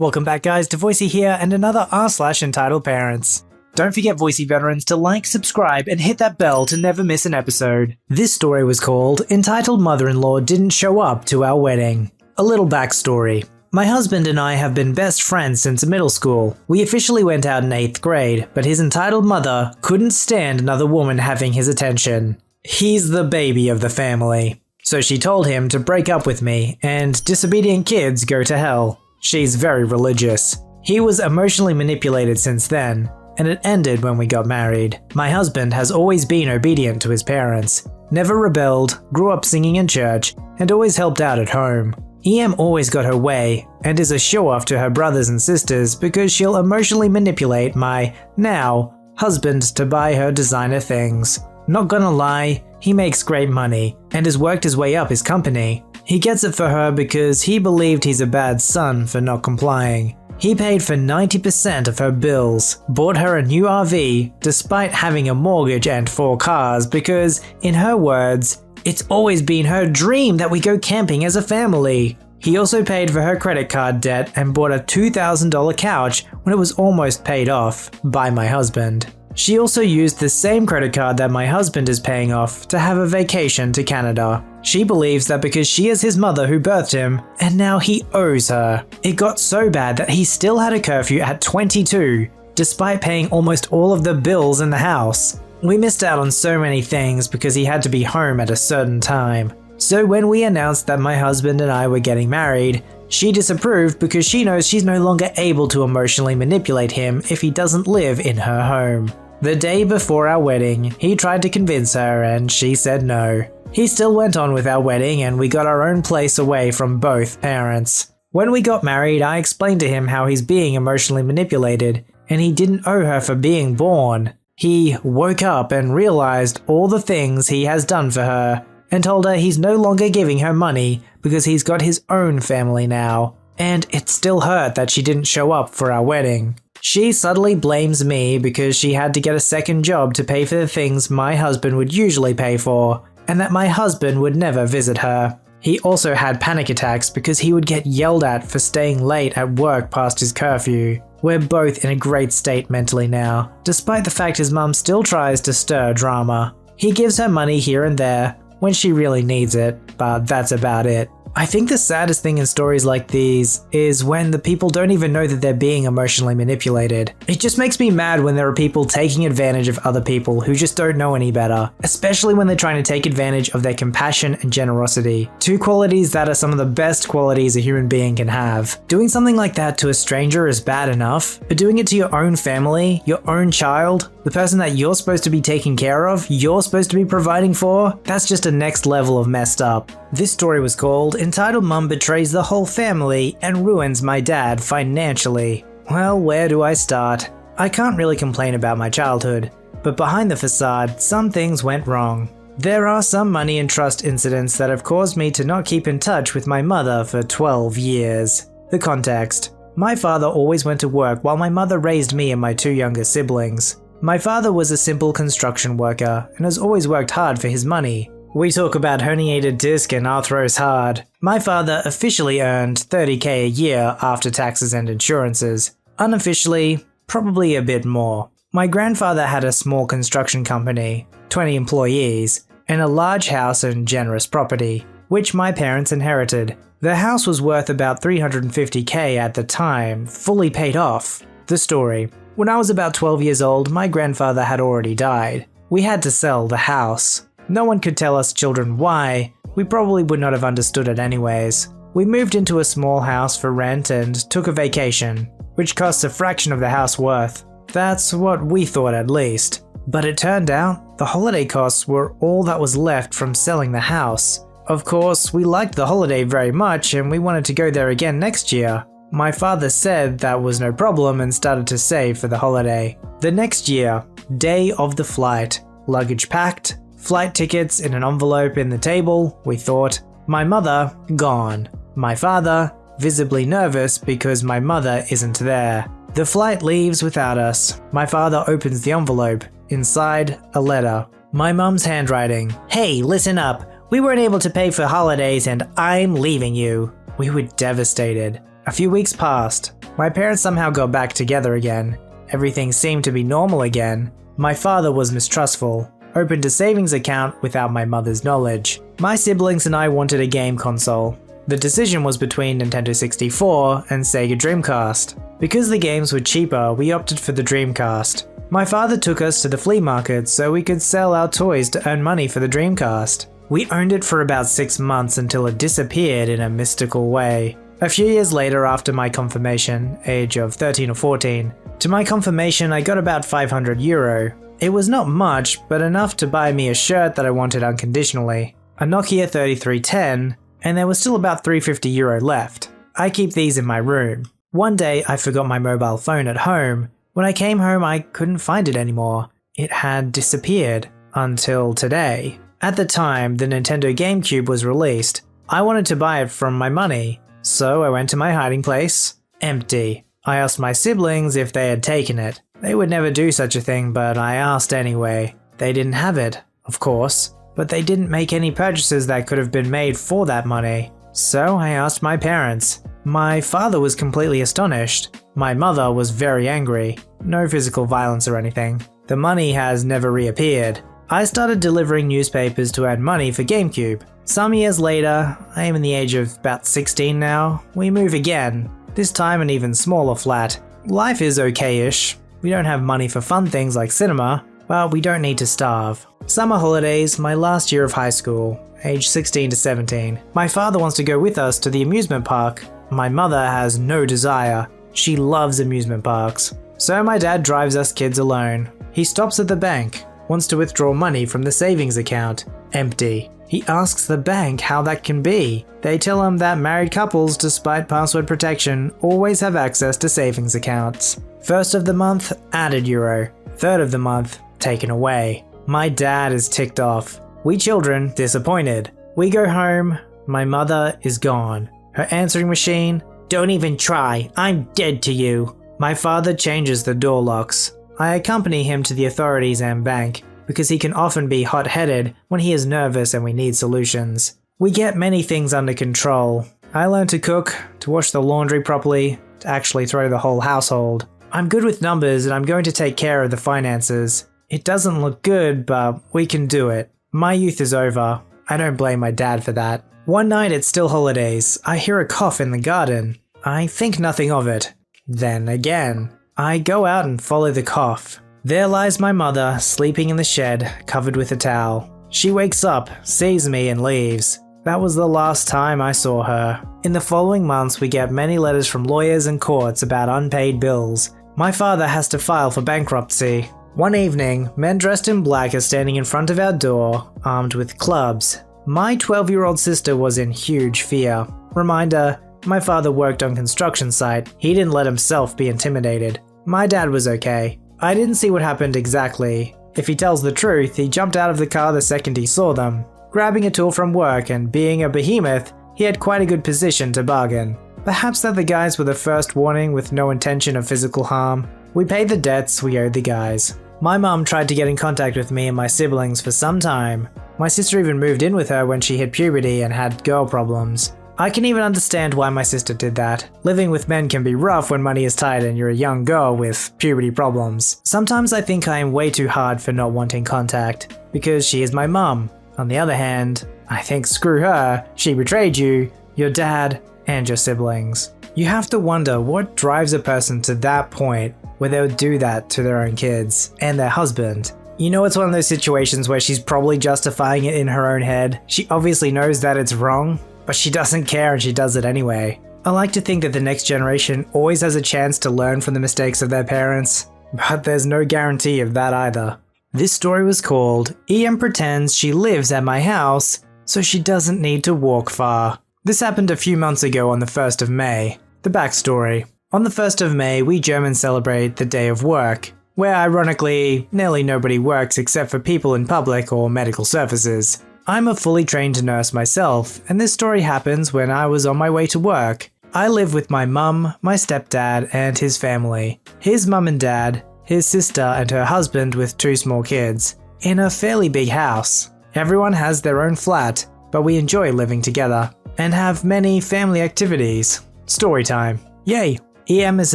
Welcome back guys to Voicey here and another r/EntitledParents. Don't forget Voicey veterans to like, subscribe and hit that bell to never miss an episode. This story was called Entitled Mother-in-Law Didn't Show Up to Our Wedding. A little backstory. My husband and I have been best friends since middle school. We officially went out in 8th grade, but his entitled mother couldn't stand another woman having his attention. He's the baby of the family. So she told him to break up with me and disobedient kids go to hell. She's very religious. He was emotionally manipulated since then, and it ended when we got married. My husband has always been obedient to his parents, never rebelled, grew up singing in church, and always helped out at home. EM always got her way, and is a show-off to her brothers and sisters because she'll emotionally manipulate my, now, husband to buy her designer things. Not gonna lie, he makes great money, and has worked his way up his company. He gets it for her because he believed he's a bad son for not complying. He paid for 90% of her bills, bought her a new RV despite having a mortgage and 4 cars because, in her words, it's always been her dream that we go camping as a family. He also paid for her credit card debt and bought a $2,000 couch when it was almost paid off by my husband. She also used the same credit card that my husband is paying off to have a vacation to Canada. She believes that because she is his mother who birthed him, and now he owes her. It got so bad that he still had a curfew at 22, despite paying almost all of the bills in the house. We missed out on so many things because he had to be home at a certain time. So when we announced that my husband and I were getting married, she disapproved because she knows she's no longer able to emotionally manipulate him if he doesn't live in her home. The day before our wedding, he tried to convince her and she said no. He still went on with our wedding and we got our own place away from both parents. When we got married, I explained to him how he's being emotionally manipulated and he didn't owe her for being born. He woke up and realized all the things he has done for her and told her he's no longer giving her money because he's got his own family now. And it still hurt that she didn't show up for our wedding. She subtly blames me because she had to get a second job to pay for the things my husband would usually pay for, and that my husband would never visit her. He also had panic attacks because he would get yelled at for staying late at work past his curfew. We're both in a great state mentally now, despite the fact his mum still tries to stir drama. He gives her money here and there when she really needs it, but that's about it. I think the saddest thing in stories like these is when the people don't even know that they're being emotionally manipulated. It just makes me mad when there are people taking advantage of other people who just don't know any better, especially when they're trying to take advantage of their compassion and generosity. 2 qualities that are some of the best qualities a human being can have. Doing something like that to a stranger is bad enough, but doing it to your own family, your own child, the person that you're supposed to be taking care of, you're supposed to be providing for, that's just a next level of messed up. This story was called Entitled Mum Betrays the Whole Family and Ruins My Dad Financially. Well, where do I start? I can't really complain about my childhood, but behind the facade, some things went wrong. There are some money and trust incidents that have caused me to not keep in touch with my mother for 12 years. The context. My father always went to work while my mother raised me and my 2 younger siblings. My father was a simple construction worker and has always worked hard for his money. We talk about herniated disc and arthros hard. My father officially earned $30,000 a year after taxes and insurances. Unofficially, probably a bit more. My grandfather had a small construction company, 20 employees, and a large house and generous property, which my parents inherited. The house was worth about $350,000 at the time, fully paid off. The story. When I was about 12 years old, my grandfather had already died. We had to sell the house. No one could tell us children why. We probably would not have understood it anyways. We moved into a small house for rent and took a vacation, which cost a fraction of the house worth. That's what we thought at least. But it turned out, the holiday costs were all that was left from selling the house. Of course, we liked the holiday very much and we wanted to go there again next year. My father said that was no problem and started to save for the holiday. The next year, day of the flight, luggage packed, flight tickets in an envelope in the table, we thought. My mother, gone. My father, visibly nervous because my mother isn't there. The flight leaves without us. My father opens the envelope. Inside, a letter. My mum's handwriting. Hey, listen up. We weren't able to pay for holidays and I'm leaving you. We were devastated. A few weeks passed. My parents somehow got back together again. Everything seemed to be normal again. My father was mistrustful, opened a savings account without my mother's knowledge. My siblings and I wanted a game console. The decision was between Nintendo 64 and Sega Dreamcast. Because the games were cheaper, we opted for the Dreamcast. My father took us to the flea market so we could sell our toys to earn money for the Dreamcast. We owned it for about 6 months until it disappeared in a mystical way. A few years later, after my confirmation, age of 13 or 14, to my confirmation I got about €500. It was not much, but enough to buy me a shirt that I wanted unconditionally, a Nokia 3310, and there was still about €350 left. I keep these in my room. One day I forgot my mobile phone at home. When I came home I couldn't find it anymore. It had disappeared. Until today. At the time, the Nintendo GameCube was released. I wanted to buy it from my money, so I went to my hiding place. Empty. I asked my siblings if they had taken it. They would never do such a thing, but I asked anyway. They didn't have it, of course, but they didn't make any purchases that could have been made for that money. So I asked my parents. My father was completely astonished. My mother was very angry. No physical violence or anything. The money has never reappeared. I started delivering newspapers to earn money for GameCube. Some years later, I am in the age of about 16 now, we move again. This time an even smaller flat. Life is okay-ish. We don't have money for fun things like cinema, but we don't need to starve. Summer holidays, my last year of high school, age 16 to 17. My father wants to go with us to the amusement park. My mother has no desire. She loves amusement parks. So my dad drives us kids alone. He stops at the bank, wants to withdraw money from the savings account. Empty. He asks the bank how that can be. They tell him that married couples, despite password protection, always have access to savings accounts. First of the month, added euro. Third of the month, taken away. My dad is ticked off. We children, disappointed. We go home. My mother is gone. Her answering machine, don't even try, I'm dead to you. My father changes the door locks. I accompany him to the authorities and bank, because he can often be hot-headed when he is nervous and we need solutions. We get many things under control. I learned to cook, to wash the laundry properly, to actually throw the whole household. I'm good with numbers and I'm going to take care of the finances. It doesn't look good, but we can do it. My youth is over. I don't blame my dad for that. One night it's still holidays. I hear a cough in the garden. I think nothing of it. Then again, I go out and follow the cough. There lies my mother, sleeping in the shed, covered with a towel. She wakes up, sees me and leaves. That was the last time I saw her. In the following months we get many letters from lawyers and courts about unpaid bills. My father has to file for bankruptcy. One evening, men dressed in black are standing in front of our door, armed with clubs. My 12-year-old sister was in huge fear. Reminder, my father worked on construction site. He didn't let himself be intimidated. My dad was okay. I didn't see what happened exactly. If he tells the truth, he jumped out of the car the second he saw them. Grabbing a tool from work and being a behemoth, he had quite a good position to bargain. Perhaps that the guys were the first warning with no intention of physical harm. We paid the debts we owed the guys. My mum tried to get in contact with me and my siblings for some time. My sister even moved in with her when she hit puberty and had girl problems. I can even understand why my sister did that. Living with men can be rough when money is tight and you're a young girl with puberty problems. Sometimes I think I am way too hard for not wanting contact, because she is my mum. On the other hand, I think screw her, she betrayed you, your dad, and your siblings. You have to wonder what drives a person to that point where they would do that to their own kids and their husband. You know, it's one of those situations where she's probably justifying it in her own head. She obviously knows that it's wrong, but she doesn't care and she does it anyway. I like to think that the next generation always has a chance to learn from the mistakes of their parents, but there's no guarantee of that either. This story was called EM Pretends She Lives at My House, so she doesn't need to walk far. This happened a few months ago on the 1st of May. The backstory. On the 1st of May, we Germans celebrate the Day of Work, where ironically, nearly nobody works except for people in public or medical services. I'm a fully trained nurse myself, and this story happens when I was on my way to work. I live with my mum, my stepdad, and his family. His mum and dad, his sister and her husband with 2 small kids, in a fairly big house. Everyone has their own flat, but we enjoy living together, and have many family activities. Story time. Yay! EM is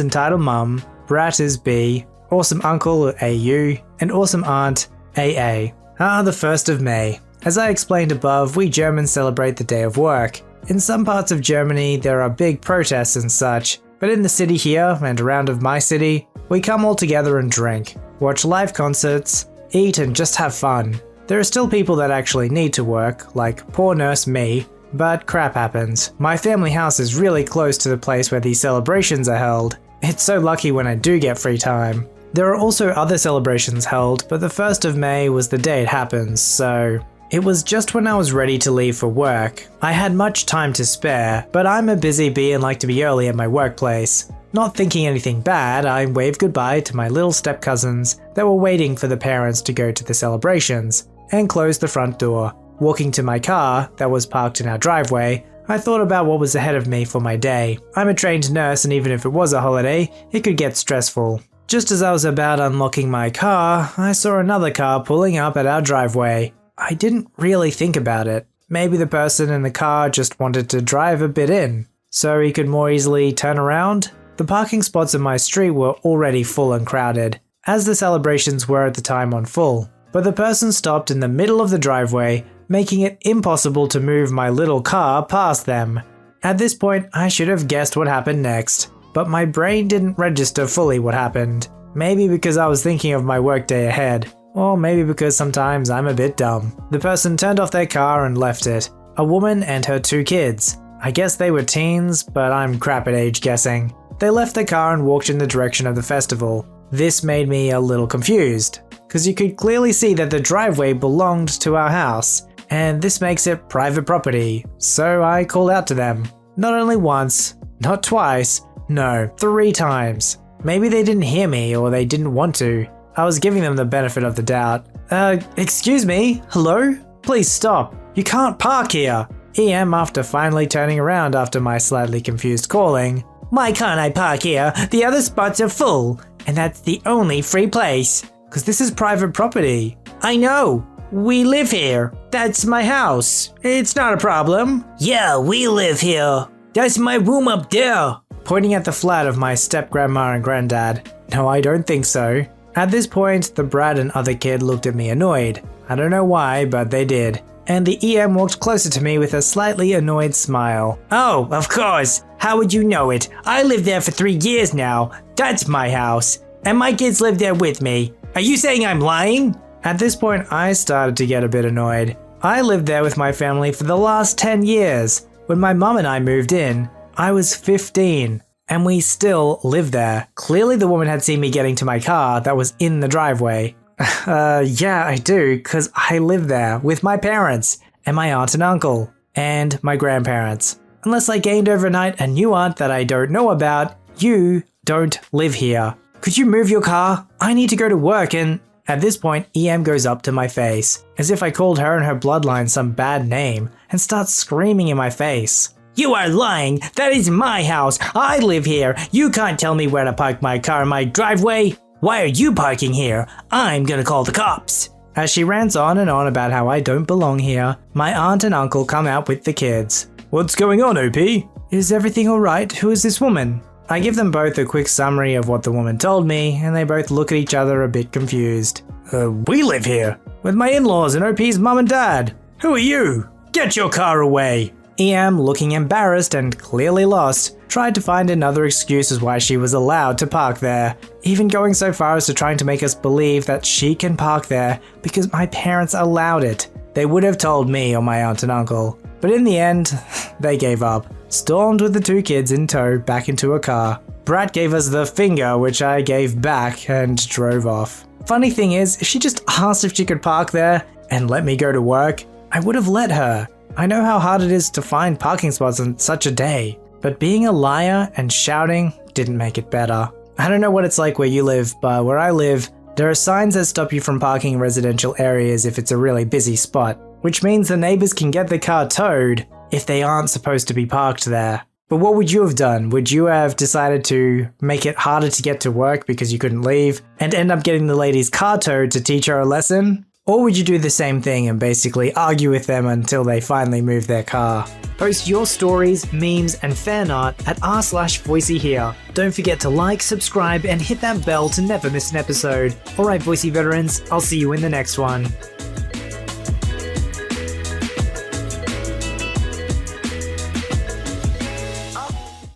entitled Mum, Brat is B, Awesome Uncle AU, and Awesome Aunt AA. The 1st of May. As I explained above, we Germans celebrate the day of work. In some parts of Germany, there are big protests and such, but in the city here and around of my city, we come all together and drink, watch live concerts, eat and just have fun. There are still people that actually need to work, like poor nurse me, but crap happens. My family house is really close to the place where these celebrations are held. It's so lucky when I do get free time. There are also other celebrations held, but the 1st of May was the day it happens, so it was just when I was ready to leave for work. I had much time to spare, but I'm a busy bee and like to be early at my workplace. Not thinking anything bad, I waved goodbye to my little step-cousins that were waiting for the parents to go to the celebrations, and closed the front door. Walking to my car, that was parked in our driveway, I thought about what was ahead of me for my day. I'm a trained nurse, and even if it was a holiday, it could get stressful. Just as I was about unlocking my car, I saw another car pulling up at our driveway. I didn't really think about it. Maybe the person in the car just wanted to drive a bit in, so he could more easily turn around. The parking spots in my street were already full and crowded, as the celebrations were at the time on full. But the person stopped in the middle of the driveway, making it impossible to move my little car past them. At this point, I should have guessed what happened next, but my brain didn't register fully what happened. Maybe because I was thinking of my workday ahead. Or maybe because sometimes I'm a bit dumb. The person turned off their car and left it. A woman and her 2 kids. I guess they were teens, but I'm crap at age guessing. They left the car and walked in the direction of the festival. This made me a little confused, because you could clearly see that the driveway belonged to our house, and this makes it private property, so I called out to them. Not only once, not twice, no, 3 times. Maybe they didn't hear me or they didn't want to. I was giving them the benefit of the doubt. Excuse me? Hello? Please stop. You can't park here. EM after finally turning around after my slightly confused calling. Why can't I park here? The other spots are full, and that's the only free place. Cause this is private property. I know. We live here. That's my house. It's not a problem. Yeah, we live here. That's my room up there. Pointing at the flat of my step-grandma and granddad. No, I don't think so. At this point, the brat and other kid looked at me annoyed. I don't know why, but they did. And the EM walked closer to me with a slightly annoyed smile. Oh, of course. How would you know it? I lived there for 3 years now. That's my house. And my kids live there with me. Are you saying I'm lying? At this point, I started to get a bit annoyed. I lived there with my family for the last 10 years. When my mum and I moved in, I was 15. And we still live there. Clearly the woman had seen me getting to my car that was in the driveway. Yeah, I do, cause I live there with my parents, and my aunt and uncle, and my grandparents. Unless I gained overnight a new aunt that I don't know about, you don't live here. Could you move your car? I need to go to work and… At this point, EM goes up to my face, as if I called her and her bloodline some bad name, and starts screaming in my face. You are lying! That is my house! I live here! You can't tell me where to park my car in my driveway! Why are you parking here? I'm gonna call the cops! As she rants on and on about how I don't belong here, my aunt and uncle come out with the kids. What's going on, OP? Is everything alright? Who is this woman? I give them both a quick summary of what the woman told me, and they both look at each other a bit confused. We live here! With my in-laws and OP's mum and dad! Who are you? Get your car away! EM, looking embarrassed and clearly lost, tried to find another excuse as why she was allowed to park there, even going so far as to trying to make us believe that she can park there because my parents allowed it. They would have told me or my aunt and uncle. But in the end, they gave up, stormed with the 2 kids in tow back into a car. Brat gave us the finger, which I gave back, and drove off. Funny thing is, if she just asked if she could park there and let me go to work, I would have let her. I know how hard it is to find parking spots on such a day, but being a liar and shouting didn't make it better. I don't know what it's like where you live, but where I live, there are signs that stop you from parking in residential areas if it's a really busy spot, which means the neighbors can get the car towed if they aren't supposed to be parked there. But what would you have done? Would you have decided to make it harder to get to work because you couldn't leave and end up getting the lady's car towed to teach her a lesson? Or would you do the same thing and basically argue with them until they finally move their car? Post your stories, memes, and fan art at r/VoiceyHere. Don't forget to like, subscribe, and hit that bell to never miss an episode. Alright, Voicey veterans, I'll see you in the next one.